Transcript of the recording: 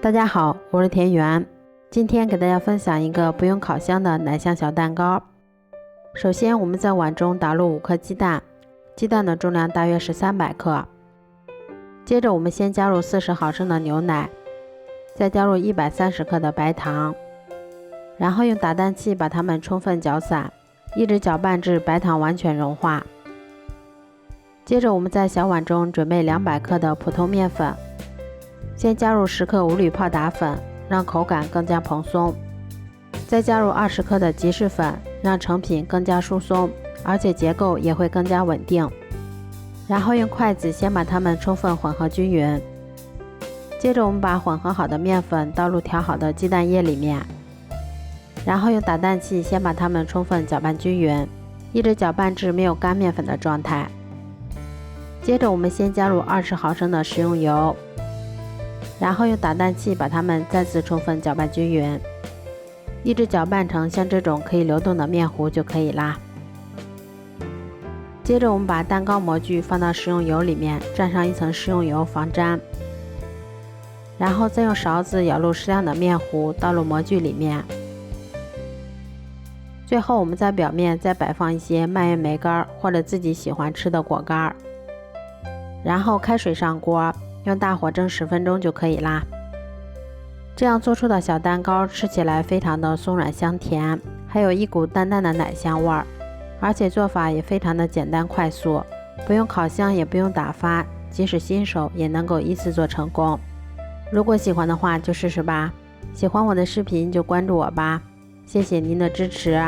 大家好，我是田园，今天给大家分享一个不用烤箱的奶香小蛋糕。首先我们在碗中打入5颗鸡蛋，鸡蛋的重量大约是300克。接着我们先加入40毫升的牛奶，再加入130克的白糖，然后用打蛋器把它们充分搅散，一直搅拌至白糖完全融化。接着我们在小碗中准备200克的普通面粉，先加入10克无铝泡打粉，让口感更加蓬松，再加入20克的吉士粉，让成品更加疏松，而且结构也会更加稳定。然后用筷子先把它们充分混合均匀。接着我们把混合好的面粉倒入调好的鸡蛋液里面，然后用打蛋器先把它们充分搅拌均匀，一直搅拌至没有干面粉的状态。接着我们先加入20毫升的食用油，然后用打蛋器把它们再次充分搅拌均匀，一直搅拌成像这种可以流动的面糊就可以啦。接着我们把蛋糕模具放到食用油里面，蘸上一层食用油防粘，然后再用勺子舀入适量的面糊倒入模具里面。最后我们在表面再摆放一些蔓越莓干或者自己喜欢吃的果干，然后开水上锅，用大火蒸10分钟就可以啦。这样做出的小蛋糕吃起来非常的松软香甜，还有一股淡淡的奶香味儿，而且做法也非常的简单快速，不用烤箱也不用打发，即使新手也能够一次做成功。如果喜欢的话就试试吧，喜欢我的视频就关注我吧，谢谢您的支持。